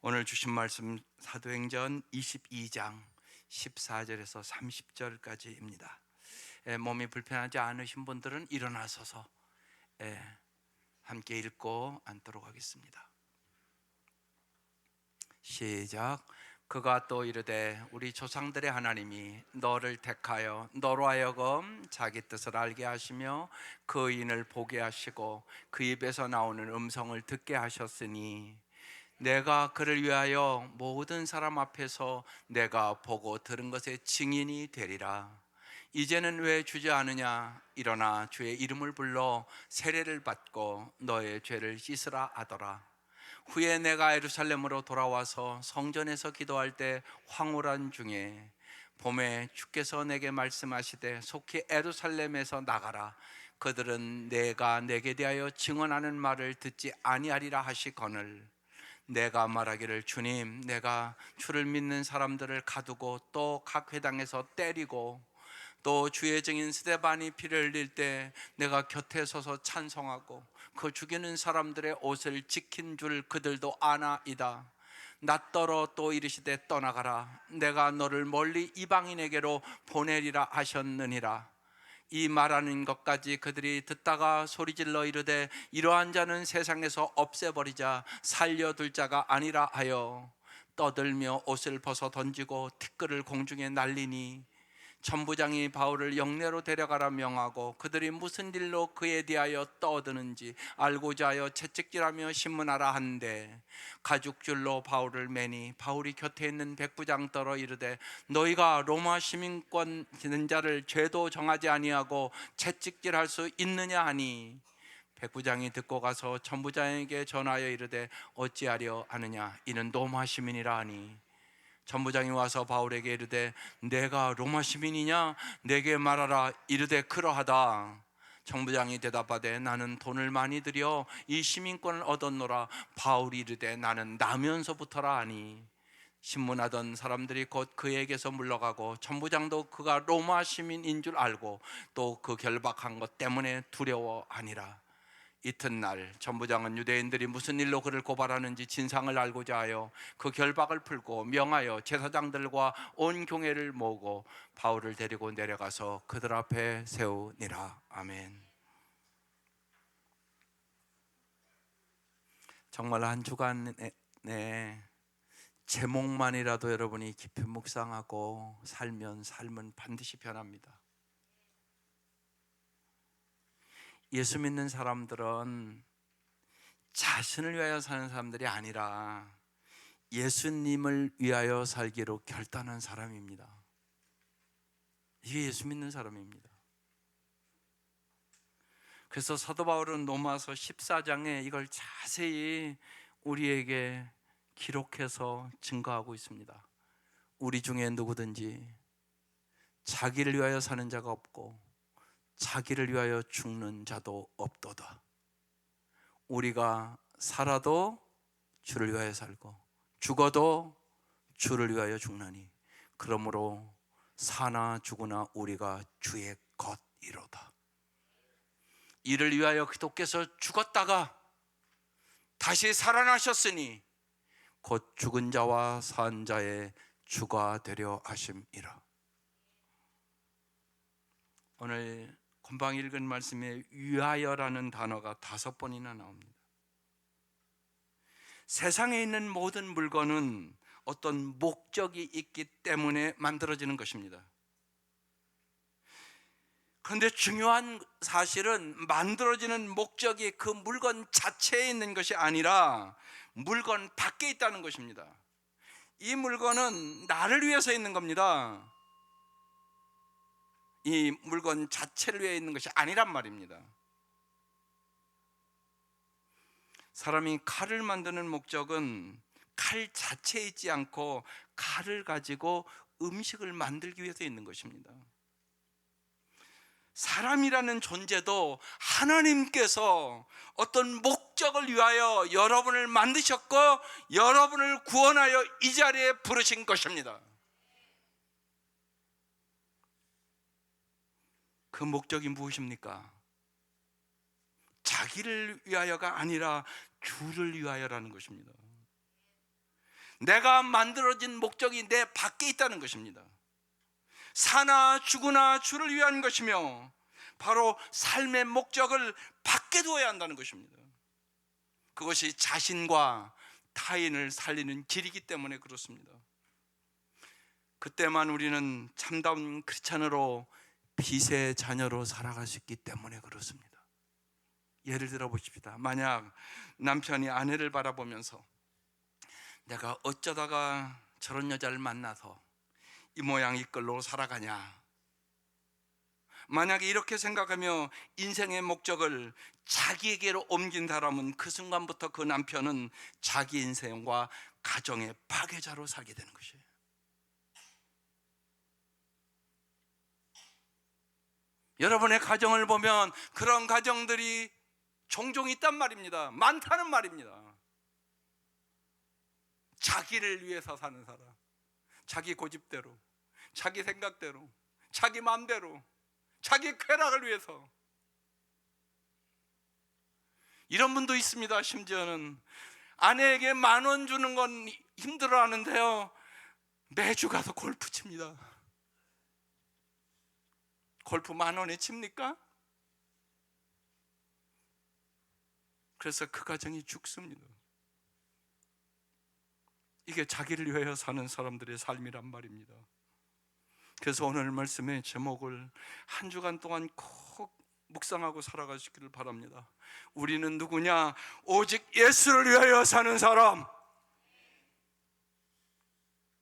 오늘 주신 말씀 사도행전 22장 14절에서 30절까지입니다. 몸이 불편하지 않으신 분들은 일어나서서 함께 읽고 앉도록 하겠습니다. 시작. 그가 또 이르되 우리 조상들의 하나님이 너를 택하여 너로 하여금 자기 뜻을 알게 하시며 그 의인을 보게 하시고 그 입에서 나오는 음성을 듣게 하셨으니 내가 그를 위하여 모든 사람 앞에서 내가 보고 들은 것의 증인이 되리라. 이제는 왜 주저하느냐? 일어나 주의 이름을 불러 세례를 받고 너의 죄를 씻으라 하더라. 후에 내가 예루살렘으로 돌아와서 성전에서 기도할 때 황홀한 중에 봄에 주께서 내게 말씀하시되 속히 예루살렘에서 나가라. 그들은 내가 내게 대하여 증언하는 말을 듣지 아니하리라 하시거늘 내가 말하기를 주님, 내가 주를 믿는 사람들을 가두고 또 각 회당에서 때리고 또 주의 증인 스데반이 피를 흘릴 때 내가 곁에 서서 찬송하고 그 죽이는 사람들의 옷을 지킨 줄 그들도 아나이다. 낫더러 또 이르시되 떠나가라. 내가 너를 멀리 이방인에게로 보내리라 하셨느니라. 이 말하는 것까지 그들이 듣다가 소리질러 이르되 이러한 자는 세상에서 없애버리자 살려둘 자가 아니라 하여 떠들며 옷을 벗어 던지고 티끌을 공중에 날리니 천부장이 바울을 영내로 데려가라 명하고 그들이 무슨 일로 그에 대하여 떠드는지 알고자 하여 채찍질하며 신문하라 한데 가죽줄로 바울을 매니 바울이 곁에 있는 백부장 떨어 이르되 너희가 로마 시민권 지는 자를 죄도 정하지 아니하고 채찍질할 수 있느냐 하니 백부장이 듣고 가서 천부장에게 전하여 이르되 어찌하려 하느냐 이는 로마 시민이라 하니 천부장이 와서 바울에게 이르되 내가 로마 시민이냐? 내게 말하라. 이르되 그러하다. 천부장이 대답하되 나는 돈을 많이 들여 이 시민권을 얻었노라. 바울이 이르되 나는 나면서부터라 하니 신문하던 사람들이 곧 그에게서 물러가고 천부장도 그가 로마 시민인 줄 알고 또 그 결박한 것 때문에 두려워하니라. 이튿날 천부장은 유대인들이 무슨 일로 그를 고발하는지 진상을 알고자 하여 그 결박을 풀고 명하여 제사장들과 온 교회를 모으고 바울을 데리고 내려가서 그들 앞에 세우니라. 아멘. 정말 한 주간 제목만이라도 여러분이 깊이 묵상하고 살면 삶은 반드시 변합니다. 예수 믿는 사람들은 자신을 위하여 사는 사람들이 아니라 예수님을 위하여 살기로 결단한 사람입니다. 이게 예수 믿는 사람입니다. 그래서 사도 바울은 로마서 14장에 이걸 자세히 우리에게 기록해서 증거하고 있습니다. 우리 중에 누구든지 자기를 위하여 사는 자가 없고 자기를 위하여 죽는 자도 없도다. 우리가 살아도 주를 위하여 살고 죽어도 주를 위하여 죽나니 그러므로 사나 죽으나 우리가 주의 것이로다. 이를 위하여 그리스도께서 죽었다가 다시 살아나셨으니 곧 죽은 자와 산 자의 주가 되려 하심이라. 오늘 금방 읽은 말씀에 위하여라는 단어가 5번이나 나옵니다. 세상에 있는 모든 물건은 어떤 목적이 있기 때문에 만들어지는 것입니다. 그런데 중요한 사실은 만들어지는 목적이 그 물건 자체에 있는 것이 아니라 물건 밖에 있다는 것입니다. 이 물건은 나를 위해서 있는 겁니다. 이 물건 자체를 위해 있는 것이 아니란 말입니다. 사람이 칼을 만드는 목적은 칼 자체에 있지 않고 칼을 가지고 음식을 만들기 위해서 있는 것입니다. 사람이라는 존재도 하나님께서 어떤 목적을 위하여 여러분을 만드셨고 여러분을 구원하여 이 자리에 부르신 것입니다. 그 목적이 무엇입니까? 자기를 위하여가 아니라 주를 위하여라는 것입니다. 내가 만들어진 목적이 내 밖에 있다는 것입니다. 사나 죽으나 주를 위한 것이며 바로 삶의 목적을 밖에 두어야 한다는 것입니다. 그것이 자신과 타인을 살리는 길이기 때문에 그렇습니다. 그때만 우리는 참다운 크리스찬으로 빛의 자녀로 살아갈 수 있기 때문에 그렇습니다. 예를 들어 보십시다. 만약 남편이 아내를 바라보면서 내가 어쩌다가 저런 여자를 만나서 이 모양 이 꼴로 살아가냐, 만약에 이렇게 생각하며 인생의 목적을 자기에게로 옮긴 사람은 그 순간부터 그 남편은 자기 인생과 가정의 파괴자로 살게 되는 것이에요. 여러분의 가정을 보면 그런 가정들이 종종 있단 말입니다. 많다는 말입니다. 자기를 위해서 사는 사람, 자기 고집대로, 자기 생각대로, 자기 마음대로, 자기 쾌락을 위해서. 이런 분도 있습니다. 심지어는 아내에게 10,000원 주는 건 힘들어 하는데요, 매주 가서 골프 칩니다. 골프 10,000원에 칩니까? 그래서 그 가정이 죽습니다. 이게 자기를 위하여 사는 사람들의 삶이란 말입니다. 그래서 오늘 말씀의 제목을 한 주간 동안 꼭 묵상하고 살아가시기를 바랍니다. 우리는 누구냐? 오직 예수를 위하여 사는 사람.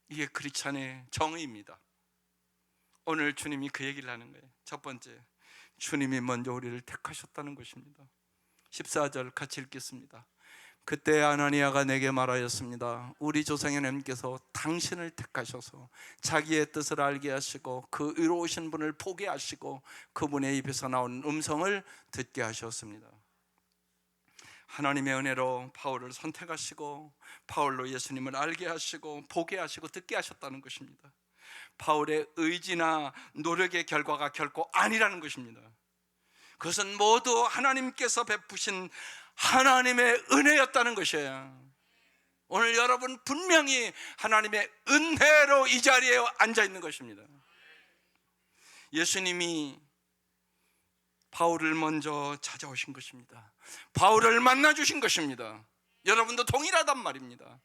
이게 크리스찬의 정의입니다. 오늘 주님이 그 얘기를 하는 거예요. 첫 번째, 주님이 먼저 우리를 택하셨다는 것입니다. 14절 같이 읽겠습니다. 그때 아나니아가 내게 말하였습니다. 우리 조상의 하나님께서 당신을 택하셔서 자기의 뜻을 알게 하시고 그 의로우신 분을 보게 하시고 그분의 입에서 나온 음성을 듣게 하셨습니다. 하나님의 은혜로 바울을 선택하시고 바울로 예수님을 알게 하시고 보게 하시고 듣게 하셨다는 것입니다. 바울의 의지나 노력의 결과가 결코 아니라는 것입니다. 그것은 모두 하나님께서 베푸신 하나님의 은혜였다는 것이에요. 오늘 여러분 분명히 하나님의 은혜로 이 자리에 앉아 있는 것입니다. 예수님이 바울을 먼저 찾아오신 것입니다. 바울을 만나주신 것입니다. 여러분도 동일하단 말입니다.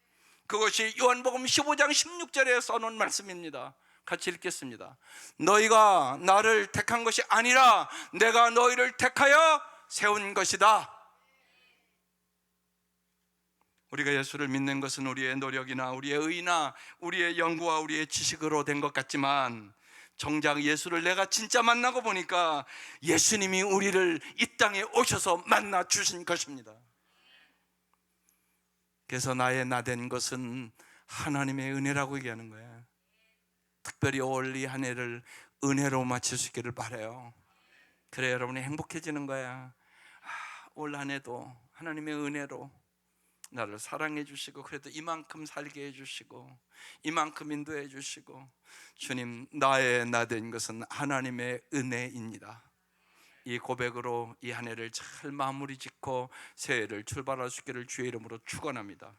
그것이 요한복음 15장 16절에 써놓은 말씀입니다. 같이 읽겠습니다. 너희가 나를 택한 것이 아니라 내가 너희를 택하여 세운 것이다. 우리가 예수를 믿는 것은 우리의 노력이나 우리의 의나 우리의 연구와 우리의 지식으로 된 것 같지만 정작 예수를 내가 진짜 만나고 보니까 예수님이 우리를 이 땅에 오셔서 만나 주신 것입니다. 그래서 나의 나된 것은 하나님의 은혜라고 얘기하는 거예요. 특별히 올 한 해를 은혜로 마칠 수 있기를 바라요. 그래 여러분이 행복해지는 거야. 올 한 해도 하나님의 은혜로 나를 사랑해 주시고 그래도 이만큼 살게 해 주시고 이만큼 인도해 주시고 주님 나의 나된 것은 하나님의 은혜입니다. 이 고백으로 이 한 해를 잘 마무리 짓고 새해를 출발할 수 있기를 주의 이름으로 축원합니다.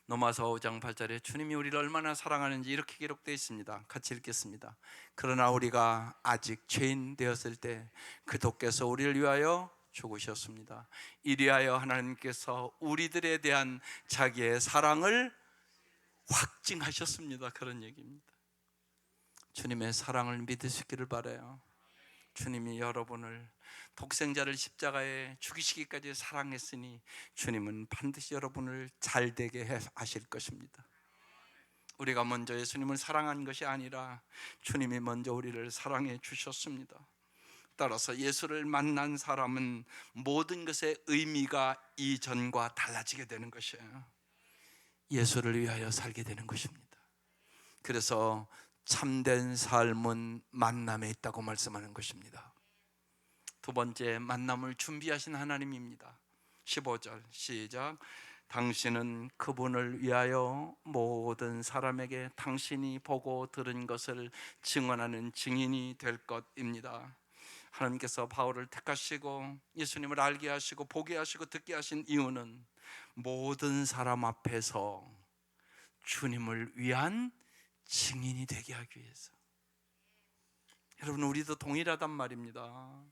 로마서 5장 8절에 주님이 우리를 얼마나 사랑하는지 이렇게 기록되어 있습니다. 같이 읽겠습니다. 그러나 우리가 아직 죄인 되었을 때 그도께서 우리를 위하여 죽으셨습니다. 이리하여 하나님께서 우리들에 대한 자기의 사랑을 확증하셨습니다. 그런 얘기입니다. 주님의 사랑을 믿으시기를 바라요. 주님이 여러분을 독생자를 십자가에 죽이시기까지 사랑했으니 주님은 반드시 여러분을 잘되게 하실 것입니다. 우리가 먼저 예수님을 사랑한 것이 아니라 주님이 먼저 우리를 사랑해 주셨습니다. 따라서 예수를 만난 사람은 모든 것의 의미가 이전과 달라지게 되는 것이에요. 예수를 위하여 살게 되는 것입니다. 그래서 참된 삶은 만남에 있다고 말씀하는 것입니다. 두 번째, 만남을 준비하신 하나님입니다. 15절 시작. 당신은 그분을 위하여 모든 사람에게 당신이 보고 들은 것을 증언하는 증인이 될 것입니다. 하나님께서 바울을 택하시고 예수님을 알게 하시고 보게 하시고 듣게 하신 이유는 모든 사람 앞에서 주님을 위한 증인이 되게 하기 위해서. 여러분, 우리도 동일하단 말입니다.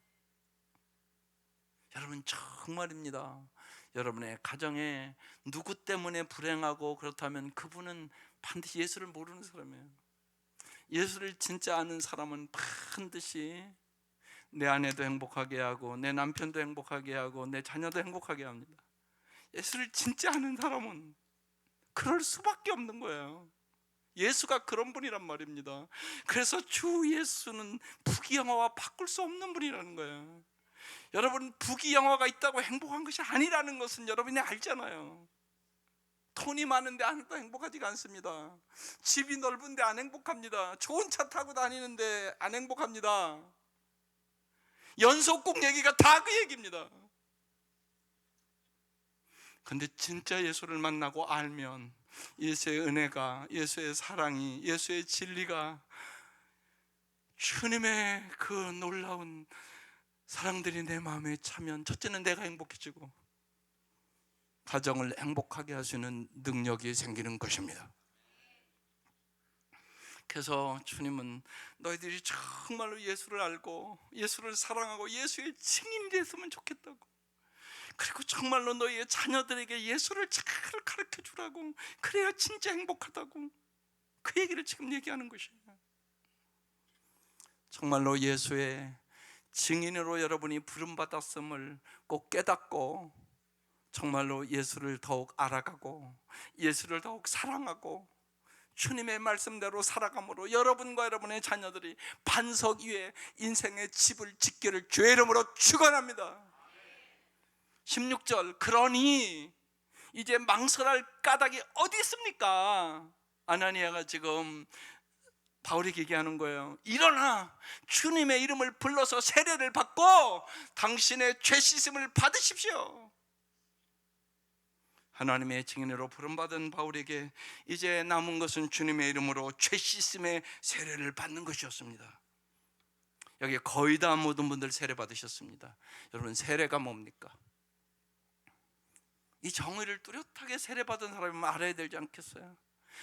여러분, 정말입니다. 여러분의 가정에 누구 때문에 불행하고 그렇다면 그분은 반드시 예수를 모르는 사람이에요. 예수를 진짜 아는 사람은 반드시 내 아내도 행복하게 하고 내 남편도 행복하게 하고 내 자녀도 행복하게 합니다. 예수를 진짜 아는 사람은 그럴 수밖에 없는 거예요. 예수가 그런 분이란 말입니다. 그래서 주 예수는 부귀영화와 바꿀 수 없는 분이라는 거예요. 여러분, 부귀영화가 있다고 행복한 것이 아니라는 것은 여러분이 알잖아요. 돈이 많은데 하나도 행복하지가 않습니다. 집이 넓은데 안 행복합니다. 좋은 차 타고 다니는데 안 행복합니다. 연속곡 얘기가 다 그 얘기입니다. 근데 진짜 예수를 만나고 알면 예수의 은혜가, 예수의 사랑이, 예수의 진리가, 주님의 그 놀라운 사랑들이 내 마음에 차면 첫째는 내가 행복해지고 가정을 행복하게 하시는 능력이 생기는 것입니다. 그래서 주님은 너희들이 정말로 예수를 알고 예수를 사랑하고 예수의 증인이 됐으면 좋겠다고, 그리고 정말로 너희의 자녀들에게 예수를 잘 가르쳐 주라고, 그래야 진짜 행복하다고, 그 얘기를 지금 얘기하는 것이에요. 정말로 예수의 증인으로 여러분이 부름받았음을 꼭 깨닫고 정말로 예수를 더욱 알아가고 예수를 더욱 사랑하고 주님의 말씀대로 살아감으로 여러분과 여러분의 자녀들이 반석 위에 인생의 집을 짓기를 주의 이름으로 축원합니다. 16절, 그러니 이제 망설할 까닭이 어디 있습니까? 아나니아가 지금 바울에게 얘기하는 거예요. 일어나 주님의 이름을 불러서 세례를 받고 당신의 죄 씻음을 받으십시오. 하나님의 증인으로 부름받은 바울에게 이제 남은 것은 주님의 이름으로 죄 씻음의 세례를 받는 것이었습니다. 여기 거의 다 모든 분들 세례 받으셨습니다. 여러분, 세례가 뭡니까? 이 정의를 뚜렷하게 세례 받은 사람이 알아야 되지 않겠어요?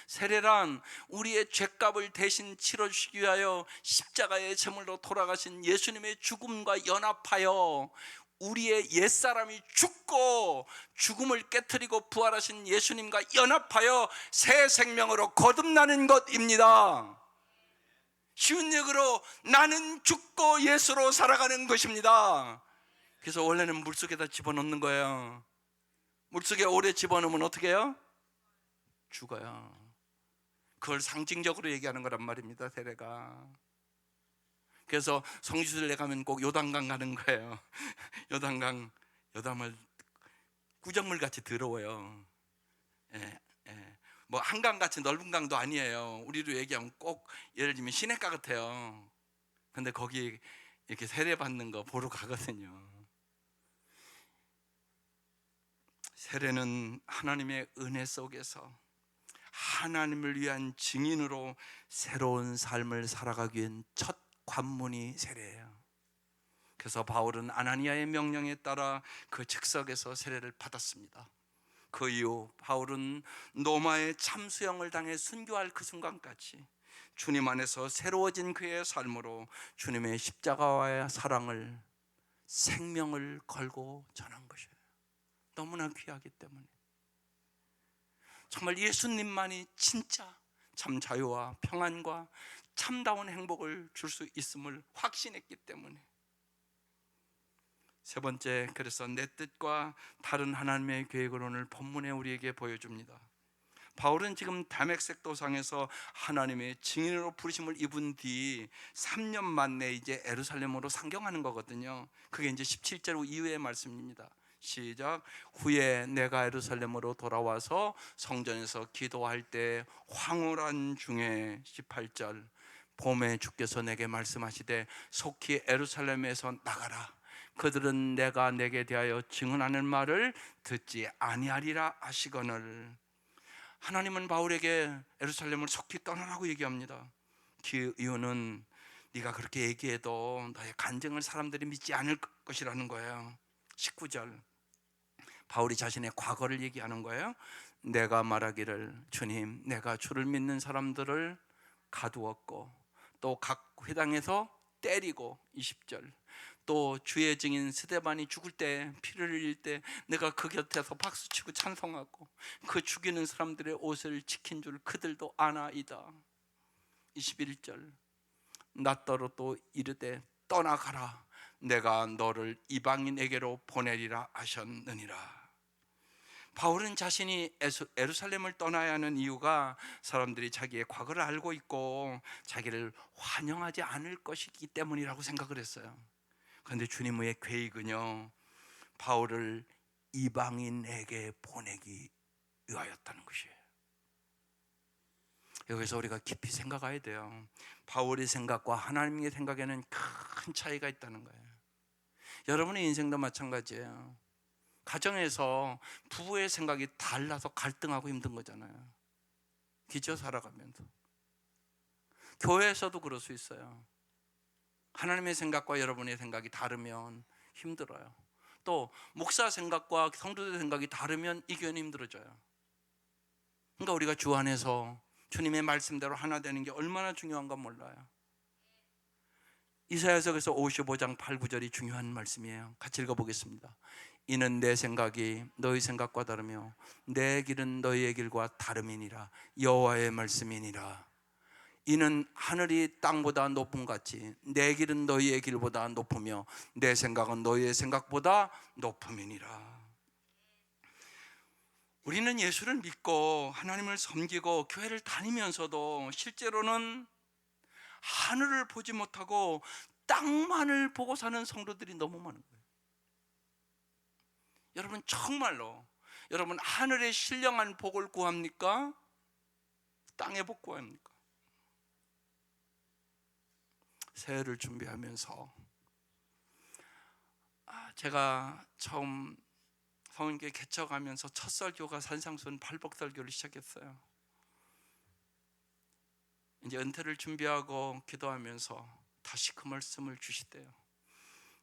세례란 우리의 죄값을 대신 치러주시기 위하여 십자가의 제물로 돌아가신 예수님의 죽음과 연합하여 우리의 옛사람이 죽고 죽음을 깨트리고 부활하신 예수님과 연합하여 새 생명으로 거듭나는 것입니다. 쉬운 얘기로 나는 죽고 예수로 살아가는 것입니다. 그래서 원래는 물속에다 집어넣는 거예요. 물속에 오래 집어넣으면 어떻게 해요? 죽어요. 그걸 상징적으로 얘기하는 거란 말입니다, 세례가. 그래서 성지순례 가면 꼭 요단강 가는 거예요. 요단강, 요담을 구정물 같이 더러워요. 예, 예. 뭐 한강같이 넓은 강도 아니에요. 우리로 얘기하면 꼭 예를 들면 시냇가 같아요. 근데 거기 이렇게 세례 받는 거 보러 가거든요. 세례는 하나님의 은혜 속에서 하나님을 위한 증인으로 새로운 삶을 살아가기 위한 첫 관문이 세례예요. 그래서 바울은 아나니아의 명령에 따라 그 즉석에서 세례를 받았습니다. 그 이후 바울은 로마의 참수형을 당해 순교할 그 순간까지 주님 안에서 새로워진 그의 삶으로 주님의 십자가와의 사랑을, 생명을 걸고 전한 것이에요. 너무나 귀하기 때문에. 정말 예수님만이 진짜 참 자유와 평안과 참다운 행복을 줄 수 있음을 확신했기 때문에. 세 번째, 그래서 내 뜻과 다른 하나님의 계획을 오늘 본문에 우리에게 보여줍니다. 바울은 지금 다메섹 도상에서 하나님의 증인으로 부르심을 입은 뒤 3년 만에 이제 예루살렘으로 상경하는 거거든요. 그게 이제 17절 이후의 말씀입니다. 시작. 후에 내가 예루살렘으로 돌아와서 성전에서 기도할 때 황홀한 중에 18절 봄에 주께서 내게 말씀하시되 속히 예루살렘에서 나가라. 그들은 내가 내게 대하여 증언하는 말을 듣지 아니하리라 하시거늘. 하나님은 바울에게 예루살렘을 속히 떠나라고 얘기합니다. 그 이유는 네가 그렇게 얘기해도 너의 간증을 사람들이 믿지 않을 것이라는 거예요. 19절 바울이 자신의 과거를 얘기하는 거예요. 내가 말하기를 주님, 내가 주를 믿는 사람들을 가두었고 또 각 회당에서 때리고 20절 또 주의 증인 스데반이 죽을 때 피를 흘릴 때 내가 그 곁에서 박수치고 찬송하고 그 죽이는 사람들의 옷을 지킨 줄 그들도 아나이다. 21절 낫더러 또 이르되 떠나가라 내가 너를 이방인에게로 보내리라 하셨느니라. 바울은 자신이 예루살렘을 떠나야 하는 이유가 사람들이 자기의 과거를 알고 있고 자기를 환영하지 않을 것이기 때문이라고 생각을 했어요. 그런데 주님의 계획은요, 바울을 이방인에게 보내기 위하였다는 것이에요. 여기서 우리가 깊이 생각해야 돼요. 바울의 생각과 하나님의 생각에는 큰 차이가 있다는 거예요. 여러분의 인생도 마찬가지예요. 가정에서 부부의 생각이 달라서 갈등하고 힘든 거잖아요. 기저 살아가면서. 교회에서도 그럴 수 있어요. 하나님의 생각과 여러분의 생각이 다르면 힘들어요. 또 목사 생각과 성도들 생각이 다르면 이 교회는 힘들어져요. 그러니까 우리가 주 안에서 주님의 말씀대로 하나 되는 게 얼마나 중요한가 몰라요. 이사야서에서 55장 8, 9절이 중요한 말씀이에요. 같이 읽어보겠습니다. 이는 내 생각이 너희 생각과 다르며 내 길은 너희의 길과 다름이니라. 여호와의 말씀이니라. 이는 하늘이 땅보다 높음 같이 내 길은 너희의 길보다 높으며 내 생각은 너희의 생각보다 높음이니라. 우리는 예수를 믿고 하나님을 섬기고 교회를 다니면서도 실제로는 하늘을 보지 못하고 땅만을 보고 사는 성도들이 너무 많은 거예요. 여러분 정말로 여러분 하늘의 신령한 복을 구합니까? 땅의 복 구합니까? 새해를 준비하면서 제가 처음 성인교회 개척하면서 첫 설교가 산상수훈 발복설교를 시작했어요. 이제 은퇴를 준비하고 기도하면서 다시 그 말씀을 주시대요.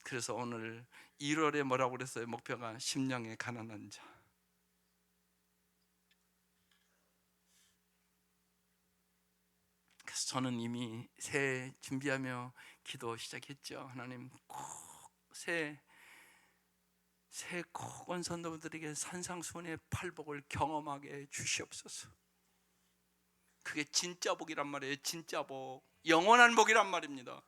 그래서 오늘 1월에 뭐라고 그랬어요? 목표가 심령의 가난한 자. 그래서 저는 이미 새해 준비하며 기도 시작했죠. 하나님 꼭 새해 꼭 원선도들에게 산상수훈의 팔복을 경험하게 주시옵소서. 그게 진짜 복이란 말이에요. 진짜 복, 영원한 복이란 말입니다.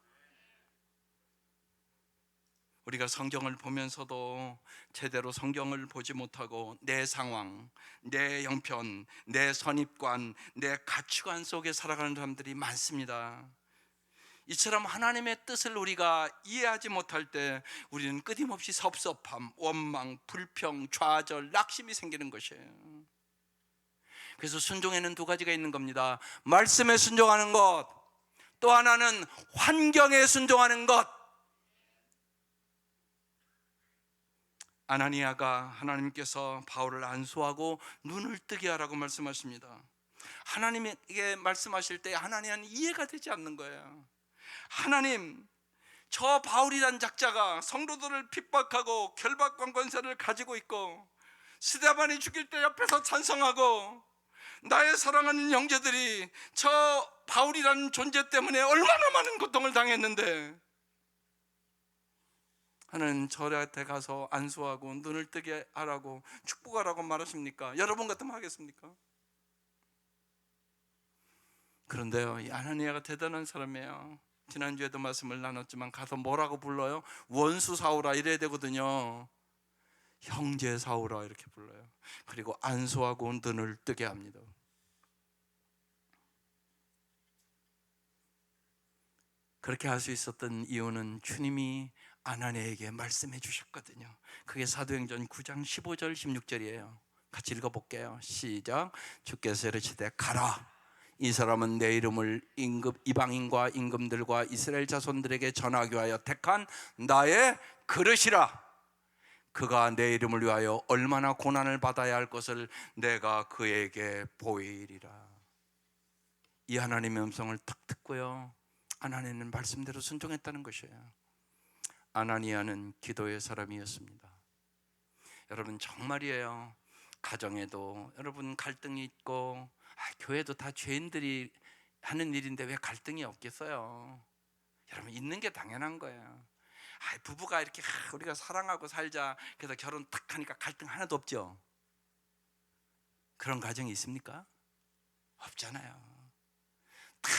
우리가 성경을 보면서도 제대로 성경을 보지 못하고 내 상황, 내 형편, 내 선입관, 내 가치관 속에 살아가는 사람들이 많습니다. 이처럼 하나님의 뜻을 우리가 이해하지 못할 때 우리는 끊임없이 섭섭함, 원망, 불평, 좌절, 낙심이 생기는 것이에요. 그래서 순종에는 두 가지가 있는 겁니다. 말씀에 순종하는 것, 또 하나는 환경에 순종하는 것. 아나니아가 하나님께서 바울을 안수하고 눈을 뜨게 하라고 말씀하십니다. 하나님에게 말씀하실 때 아나니아는 이해가 되지 않는 거예요. 하나님, 저 바울이란 작자가 성도들을 핍박하고 결박권 권세를 가지고 있고 스데반이 죽일 때 옆에서 찬성하고 나의 사랑하는 형제들이 저 바울이라는 존재 때문에 얼마나 많은 고통을 당했는데 하나님 저한테 가서 안수하고 눈을 뜨게 하라고 축복하라고 말하십니까? 여러분 같으면 하겠습니까? 그런데요, 이 아나니아가 대단한 사람이에요. 지난주에도 말씀을 나눴지만 가서 뭐라고 불러요? 원수 사오라 이래야 되거든요. 형제 사오라 이렇게 불러요. 그리고 안수하고 눈을 뜨게 합니다. 그렇게 할 수 있었던 이유는 주님이 아나니아에게 말씀해 주셨거든요. 그게 사도행전 9장 15절 16절이에요. 같이 읽어볼게요. 시작. 주께서 이르시되 가라. 이 사람은 내 이름을 이방인과 임금들과 이스라엘 자손들에게 전하기 위하여 택한 나의 그릇이라. 그가 내 이름을 위하여 얼마나 고난을 받아야 할 것을 내가 그에게 보이리라. 이 하나님의 음성을 딱 듣고요, 아나니아는 말씀대로 순종했다는 것이에요. 아나니아는 기도의 사람이었습니다. 여러분 정말이에요. 가정에도 여러분 갈등이 있고, 교회도 다 죄인들이 하는 일인데 왜 갈등이 없겠어요? 여러분, 있는 게 당연한 거예요. 부부가 이렇게 우리가 사랑하고 살자, 그래서 결혼 탁 하니까 갈등 하나도 없죠? 그런 가정이 있습니까? 없잖아요. 다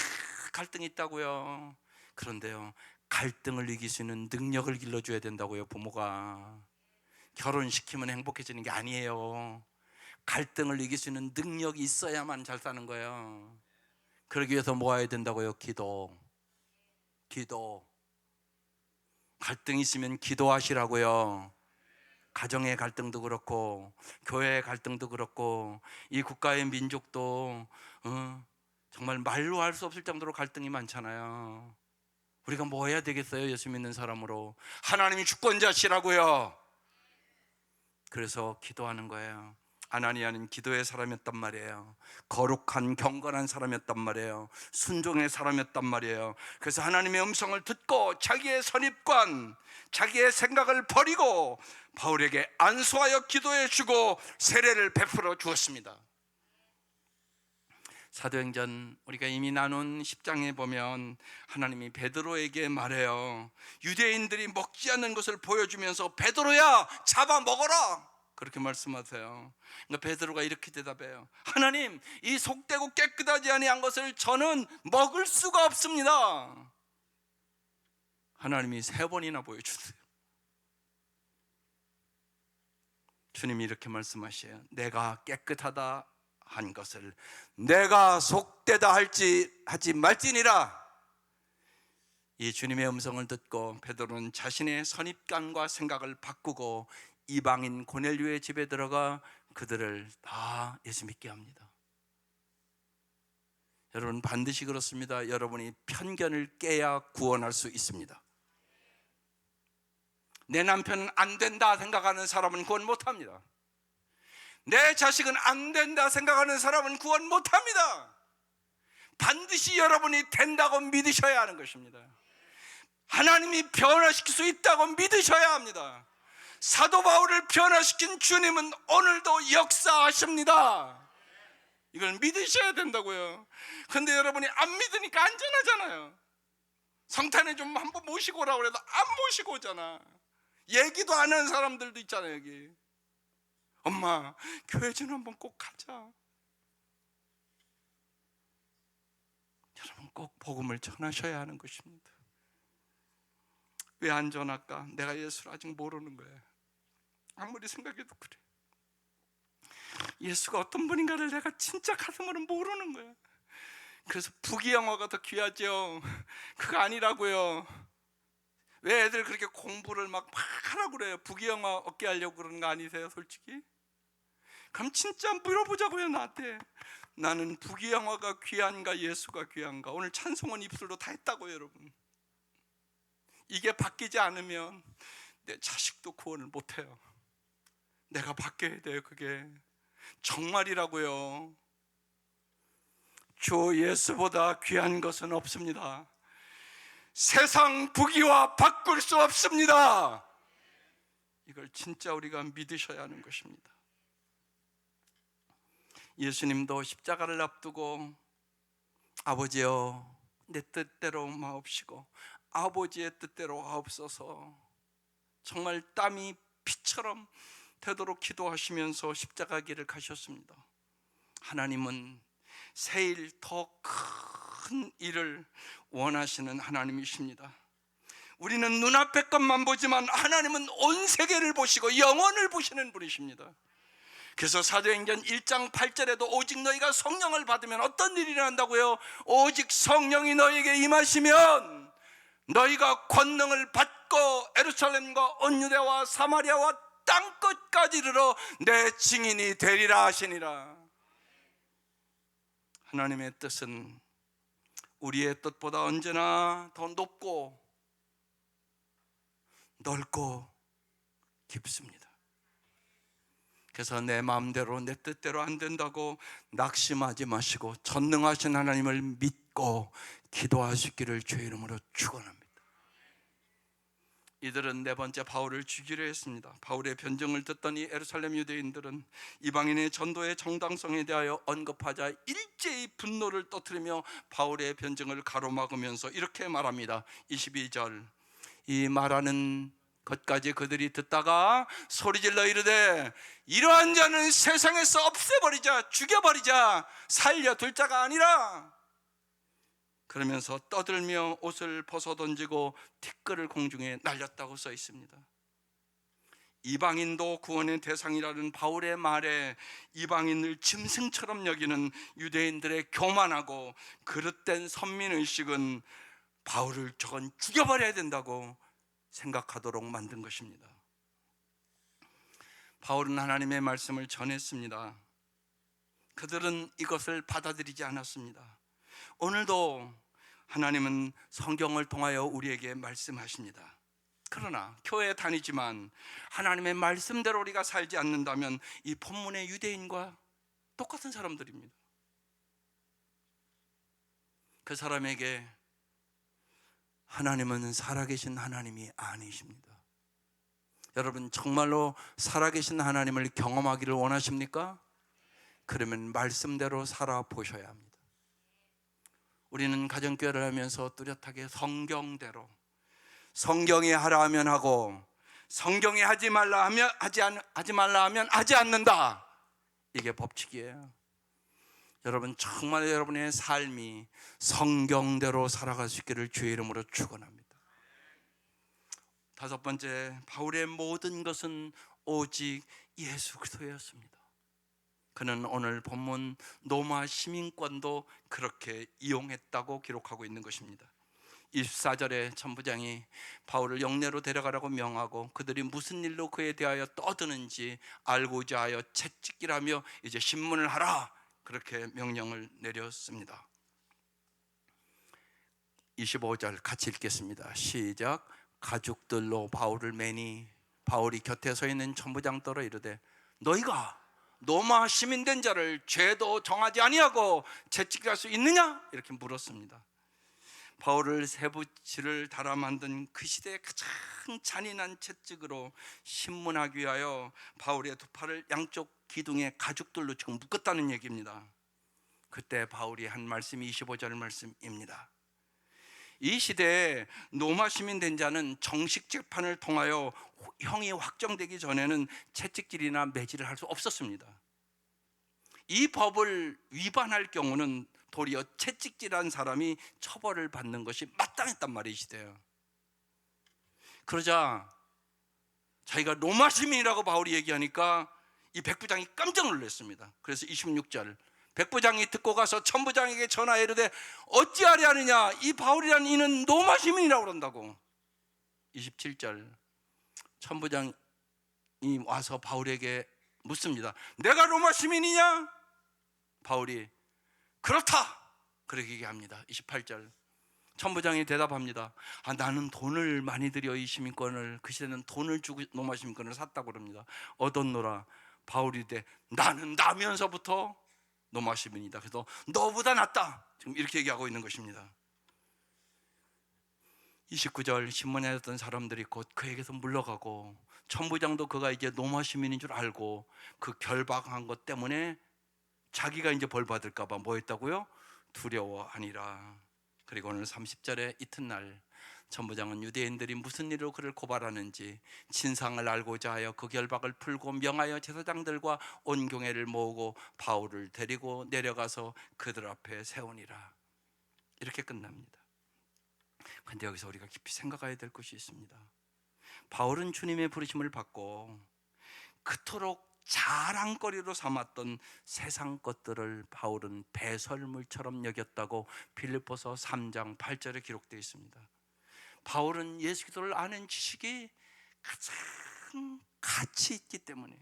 갈등이 있다고요. 그런데요, 갈등을 이길 수 있는 능력을 길러줘야 된다고요. 부모가 결혼시키면 행복해지는 게 아니에요. 갈등을 이길 수 있는 능력이 있어야만 잘 사는 거예요. 그러기 위해서 모아야 된다고요. 기도. 갈등이 있으면 기도하시라고요. 가정의 갈등도 그렇고, 교회의 갈등도 그렇고, 이 국가의 민족도 정말 말로 할 수 없을 정도로 갈등이 많잖아요. 우리가 뭐 해야 되겠어요? 예수 믿는 사람으로. 하나님이 주권자시라고요. 그래서 기도하는 거예요. 아나니아는 기도의 사람이었단 말이에요. 거룩한 경건한 사람이었단 말이에요. 순종의 사람이었단 말이에요. 그래서 하나님의 음성을 듣고 자기의 선입관, 자기의 생각을 버리고 바울에게 안수하여 기도해 주고 세례를 베풀어 주었습니다. 사도행전 우리가 이미 나눈 10장에 보면 하나님이 베드로에게 말해요. 유대인들이 먹지 않는 것을 보여주면서 베드로야, 잡아 먹어라, 그렇게 말씀하세요. 그러니까 베드로가 이렇게 대답해요. 하나님, 이 속되고 깨끗하지 아니한 것을 저는 먹을 수가 없습니다. 하나님이 3번이나 보여주세요. 주님이 이렇게 말씀하셔요. 내가 깨끗하다 한 것을 내가 속되다 하지 말지니라. 이 주님의 음성을 듣고 베드로는 자신의 선입관과 생각을 바꾸고 이방인 고넬료의 집에 들어가 그들을 다 예수 믿게 합니다. 여러분, 반드시 그렇습니다. 여러분이 편견을 깨야 구원할 수 있습니다. 내 남편은 안 된다 생각하는 사람은 구원 못합니다. 내 자식은 안 된다 생각하는 사람은 구원 못합니다. 반드시 여러분이 된다고 믿으셔야 하는 것입니다. 하나님이 변화시킬 수 있다고 믿으셔야 합니다. 사도 바울을 변화시킨 주님은 오늘도 역사하십니다. 이걸 믿으셔야 된다고요. 그런데 여러분이 안 믿으니까 안전하잖아요. 성탄에 좀 한번 모시고 오라고 해도 안 모시고 오잖아. 얘기도 안 하는 사람들도 있잖아요. 여기 엄마, 교회 좀 한번 꼭 가자. 여러분, 꼭 복음을 전하셔야 하는 것입니다. 왜 안 전할까? 내가 예수를 아직 모르는 거예요. 아무리 생각해도 그래. 예수가 어떤 분인가를 내가 진짜 가슴으로 모르는 거야. 그래서 부귀영화가 더 귀하죠. 그거 아니라고요. 왜 애들 그렇게 공부를 막 하라고 그래요? 부귀영화 얻게 하려고 그러는 거 아니세요? 솔직히? 그럼 진짜 물어보자고요. 나한테. 나는 부귀영화가 귀한가 예수가 귀한가? 오늘 찬송은 입술로 다 했다고요. 여러분, 이게 바뀌지 않으면 내 자식도 구원을 못해요. 내가 바뀌어야 돼요. 그게 정말이라고요. 주 예수보다 귀한 것은 없습니다. 세상 부귀와 바꿀 수 없습니다. 이걸 진짜 우리가 믿으셔야 하는 것입니다. 예수님도 십자가를 앞두고 아버지여, 내 뜻대로 마옵시고 아버지의 뜻대로 하옵소서, 정말 땀이 피처럼 되도록 기도하시면서 십자가 길을 가셨습니다. 하나님은 새일 더 큰 일을 원하시는 하나님이십니다. 우리는 눈앞의 것만 보지만 하나님은 온 세계를 보시고 영혼을 보시는 분이십니다. 그래서 사도행전 1장 8절에도 오직 너희가 성령을 받으면 어떤 일이 일어난다고요? 오직 성령이 너희에게 임하시면 너희가 권능을 받고 예루살렘과 온 유대와 사마리아와 땅끝까지 이르러 내 증인이 되리라 하시니라. 하나님의 뜻은 우리의 뜻보다 언제나 더 높고 넓고 깊습니다. 그래서 내 마음대로 내 뜻대로 안 된다고 낙심하지 마시고 전능하신 하나님을 믿고 기도하시기를 주의 이름으로 축원합니다. 이들은 네 번째 바울을 죽이려 했습니다. 바울의 변증을 듣더니 예루살렘 유대인들은 이방인의 전도의 정당성에 대하여 언급하자 일제히 분노를 터뜨리며 바울의 변증을 가로막으면서 이렇게 말합니다. 22절, 이 말하는 것까지 그들이 듣다가 소리질러 이르되 이러한 자는 세상에서 없애버리자, 죽여버리자, 살려둘 자가 아니라, 그러면서 떠들며 옷을 벗어던지고 티끌을 공중에 날렸다고 써 있습니다. 이방인도 구원의 대상이라는 바울의 말에 이방인을 짐승처럼 여기는 유대인들의 교만하고 그릇된 선민의식은 바울을 저건 죽여버려야 된다고 생각하도록 만든 것입니다. 바울은 하나님의 말씀을 전했습니다. 그들은 이것을 받아들이지 않았습니다. 오늘도 하나님은 성경을 통하여 우리에게 말씀하십니다. 그러나 교회에 다니지만 하나님의 말씀대로 우리가 살지 않는다면 이 본문의 유대인과 똑같은 사람들입니다. 그 사람에게 하나님은 살아계신 하나님이 아니십니다. 여러분, 정말로 살아계신 하나님을 경험하기를 원하십니까? 그러면 말씀대로 살아보셔야 합니다. 우리는 가정교회를 하면서 뚜렷하게 성경대로, 성경이 하라 하면 하고 성경이 하지 말라 하면 하지 않는다. 이게 법칙이에요. 여러분, 정말 여러분의 삶이 성경대로 살아갈 수 있기를 주의 이름으로 축원합니다. 다섯 번째, 바울의 모든 것은 오직 예수 그리스도였습니다. 그는 오늘 본문 로마 시민권도 그렇게 이용했다고 기록하고 있는 것입니다. 24절에 천부장이 바울을 영내로 데려가라고 명하고 그들이 무슨 일로 그에 대하여 떠드는지 알고자 하여 채찍질하며 이제 신문을 하라, 그렇게 명령을 내렸습니다. 25절 같이 읽겠습니다. 시작. 가죽들로 바울을 매니 바울이 곁에 서 있는 천부장더러 이르되 너희가 로마 시민된 자를 죄도 정하지 아니하고 채찍질할 수 있느냐? 이렇게 물었습니다. 바울을 쇠붙이를 달아 만든 그 시대의 가장 잔인한 채찍으로 신문하기 위하여 바울의 두 팔을 양쪽 기둥에 가죽들로 지금 묶었다는 얘기입니다. 그때 바울이 한 말씀이 25절 말씀입니다. 이 시대에 로마 시민된 자는 정식 재판을 통하여 형이 확정되기 전에는 채찍질이나 매질을 할 수 없었습니다. 이 법을 위반할 경우는 도리어 채찍질한 사람이 처벌을 받는 것이 마땅했단 말이시대요. 그러자 자기가 로마 시민이라고 바울이 얘기하니까 이 백부장이 깜짝 놀랐습니다. 그래서 26절, 백부장이 듣고 가서 천부장에게 전하여 이르되 어찌하려 하느냐, 이 바울이라는 이는 로마 시민이라고 그런다고. 27절, 천부장이 와서 바울에게 묻습니다. 내가 로마 시민이냐? 바울이 그렇다, 그렇게 얘기합니다. 28절, 천부장이 대답합니다. 나는 돈을 많이 들여 이 시민권을, 그 시대는 돈을 주고 로마 시민권을 샀다고 그럽니다. 얻었노라. 바울이 되 나는 나면서부터 로마 시민이다. 그래서 너보다 낫다, 지금 이렇게 얘기하고 있는 것입니다. 29절, 신문에 했던 사람들이 곧 그에게서 물러가고 천부장도 그가 이제 로마 시민인 줄 알고 그 결박한 것 때문에 자기가 이제 벌 받을까 봐 뭐 했다고요? 두려워하니라. 그리고 오늘 30절에 이튿날 천부장은 유대인들이 무슨 일로 그를 고발하는지 진상을 알고자 하여 그 결박을 풀고 명하여 제사장들과 온 교회를 모으고 바울을 데리고 내려가서 그들 앞에 세우니라. 이렇게 끝납니다. 그런데 여기서 우리가 깊이 생각해야 될 것이 있습니다. 바울은 주님의 부르심을 받고 그토록 자랑거리로 삼았던 세상 것들을 바울은 배설물처럼 여겼다고 빌립보서 3장 8절에 기록되어 있습니다. 바울은 예수 그리스도를 아는 지식이 가장 가치 있기 때문에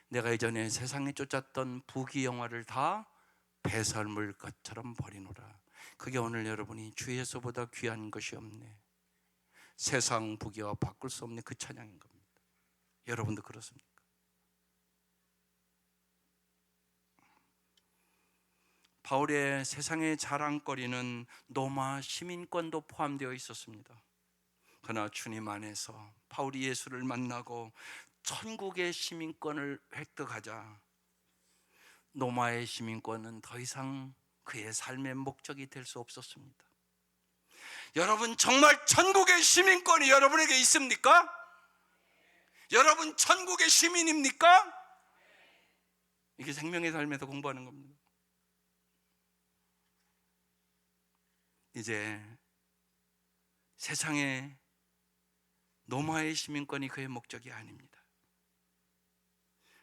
내가 이전에 세상에 쫓았던 부귀영화를 다 배설물 것처럼 버리노라. 그게 오늘 여러분이 주 예수보다 귀한 것이 없네, 세상 부귀와 바꿀 수 없는 그 찬양인 겁니다. 여러분도 그렇습니까? 바울의 세상의 자랑거리는 로마 시민권도 포함되어 있었습니다. 그러나 주님 안에서 바울이 예수를 만나고 천국의 시민권을 획득하자 로마의 시민권은 더 이상 그의 삶의 목적이 될 수 없었습니다. 여러분, 정말 천국의 시민권이 여러분에게 있습니까? 여러분 천국의 시민입니까? 이게 생명의 삶에서 공부하는 겁니다. 이제 세상의 로마의 시민권이 그의 목적이 아닙니다.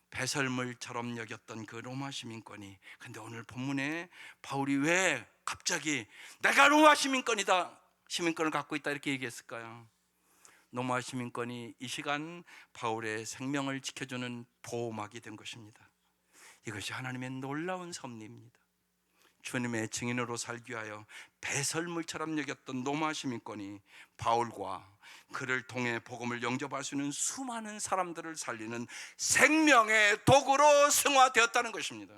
배설물처럼 여겼던 그 로마 시민권이, 근데 오늘 본문에 바울이 왜 갑자기 내가 로마 시민권을 갖고 있다 이렇게 얘기했을까요? 로마 시민권이 이 시간 바울의 생명을 지켜주는 보호막이 된 것입니다. 이것이 하나님의 놀라운 섭리입니다. 주님의 증인으로 살기 위하여 배설물처럼 여겼던 로마 시민권이 바울과 그를 통해 복음을 영접할 수 있는 수많은 사람들을 살리는 생명의 도구로 승화되었다는 것입니다.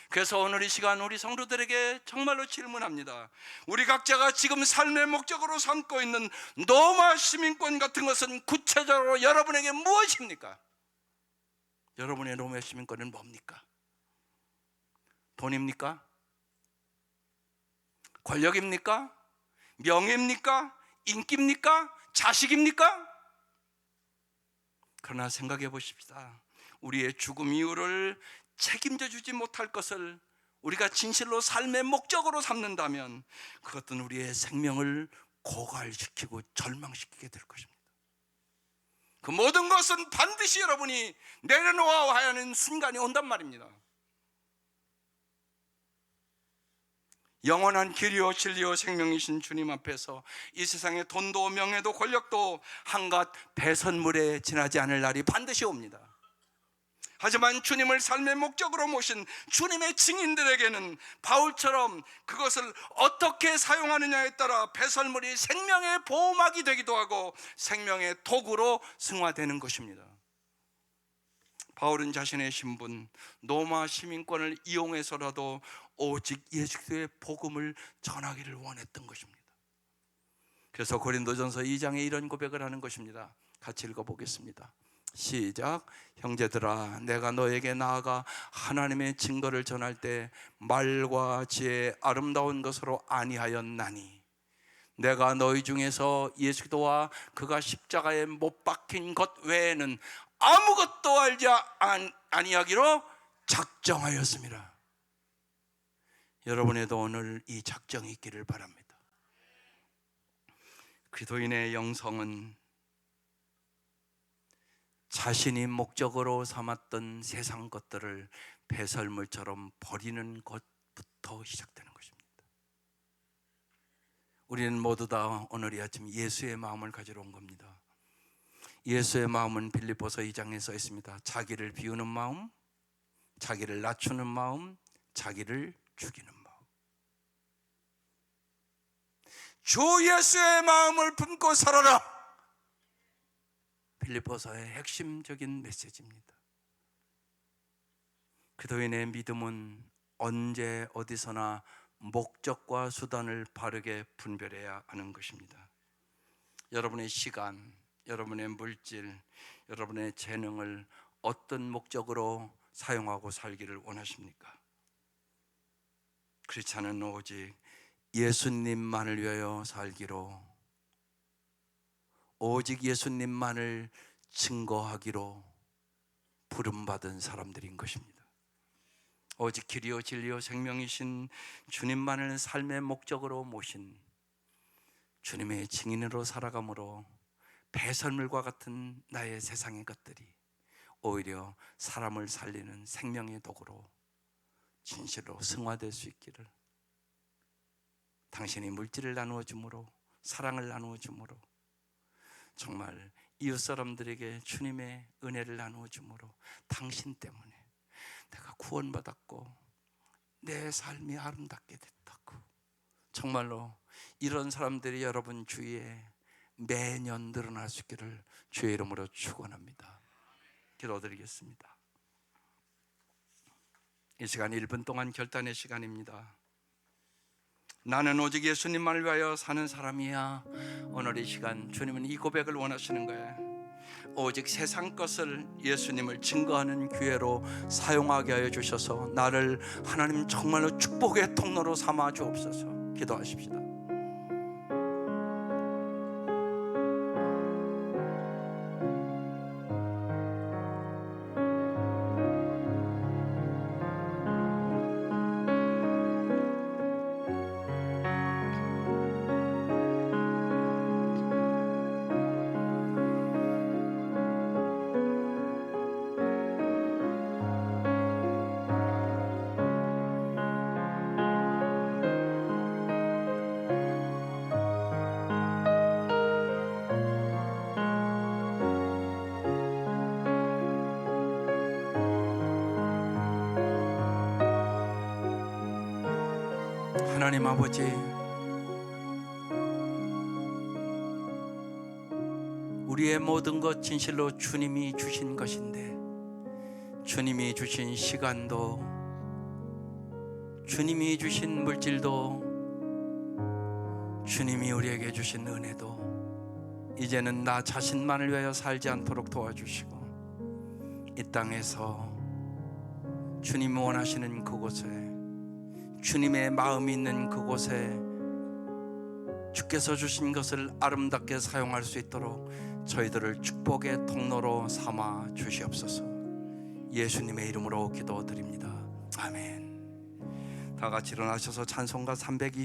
그래서 오늘 이 시간 우리 성도들에게 정말로 질문합니다. 우리 각자가 지금 삶의 목적으로 삼고 있는 로마 시민권 같은 것은 구체적으로 여러분에게 무엇입니까? 여러분의 로마 시민권은 뭡니까? 돈입니까? 권력입니까? 명예입니까? 인기입니까? 자식입니까? 그러나 생각해 보십시다. 우리의 죽음 이후를 책임져 주지 못할 것을 우리가 진실로 삶의 목적으로 삼는다면 그것은 우리의 생명을 고갈시키고 절망시키게 될 것입니다. 그 모든 것은 반드시 여러분이 내려놓아야 하는 순간이 온단 말입니다. 영원한 길이요 진리요 생명이신 주님 앞에서 이 세상의 돈도 명예도 권력도 한갓 배선물에 지나지 않을 날이 반드시 옵니다. 하지만 주님을 삶의 목적으로 모신 주님의 증인들에게는 바울처럼 그것을 어떻게 사용하느냐에 따라 배설물이 생명의 보호막이 되기도 하고 생명의 도구로 승화되는 것입니다. 바울은 자신의 신분, 로마 시민권을 이용해서라도 오직 예수 그리스도의 복음을 전하기를 원했던 것입니다. 그래서 고린도전서 2장에 이런 고백을 하는 것입니다. 같이 읽어보겠습니다. 시작. 형제들아, 내가 너에게 나아가 하나님의 증거를 전할 때 말과 지혜 아름다운 것으로 아니하였나니 내가 너희 중에서 예수 그리스도와 그가 십자가에 못 박힌 것 외에는 아무것도 알지 아니하기로 작정하였습니다. 여러분에도 오늘 이 작정이 있기를 바랍니다. 그리스도인의 영성은 자신이 목적으로 삼았던 세상 것들을 배설물처럼 버리는 것부터 시작되는 것입니다. 우리는 모두 다 오늘 이 아침 예수의 마음을 가지러 온 겁니다. 예수의 마음은 빌립보서 2장에 써 있습니다. 자기를 비우는 마음, 자기를 낮추는 마음, 자기를 죽이는 마음. 주 예수의 마음을 품고 살아라. 빌립보서의 핵심적인 메시지입니다. 그리스도인의 믿음은 언제 어디서나 목적과 수단을 바르게 분별해야 하는 것입니다. 여러분의 시간, 여러분의 물질, 여러분의 재능을 어떤 목적으로 사용하고 살기를 원하십니까? 크리스찬은 오직 예수님만을 위하여 살기로, 오직 예수님만을 증거하기로 부름받은 사람들인 것입니다. 오직 길이요 진리요 생명이신 주님만을 삶의 목적으로 모신 주님의 증인으로 살아감으로 배설물과 같은 나의 세상의 것들이 오히려 사람을 살리는 생명의 도구로 진실로 승화될 수 있기를, 당신이 물질을 나누어 주므로, 사랑을 나누어 주므로, 정말 이웃 사람들에게 주님의 은혜를 나누어 주므로 당신 때문에 내가 구원받았고 내 삶이 아름답게 됐다고, 정말로 이런 사람들이 여러분 주위에 매년 늘어날 수 있기를 주의 이름으로 축원합니다. 기도드리겠습니다. 이 시간 1분 동안 결단의 시간입니다. 나는 오직 예수님만을 위하여 사는 사람이야. 오늘 이 시간 주님은 이 고백을 원하시는 거예요. 오직 세상 것을 예수님을 증거하는 기회로 사용하게 하여 주셔서 나를 하나님 정말로 축복의 통로로 삼아 주옵소서. 기도하십시다. 하나님 아버지, 우리의 모든 것 진실로 주님이 주신 것인데, 주님이 주신 시간도, 주님이 주신 물질도, 주님이 우리에게 주신 은혜도 이제는 나 자신만을 위하여 살지 않도록 도와주시고, 이 땅에서 주님이 원하시는 그곳에, 주님의 마음이 있는 그곳에 주께서 주신 것을 아름답게 사용할 수 있도록 저희들을 축복의 통로로 삼아 주시옵소서. 예수님의 이름으로 기도드립니다. 아멘. 다 같이 일어나셔서 찬송가 320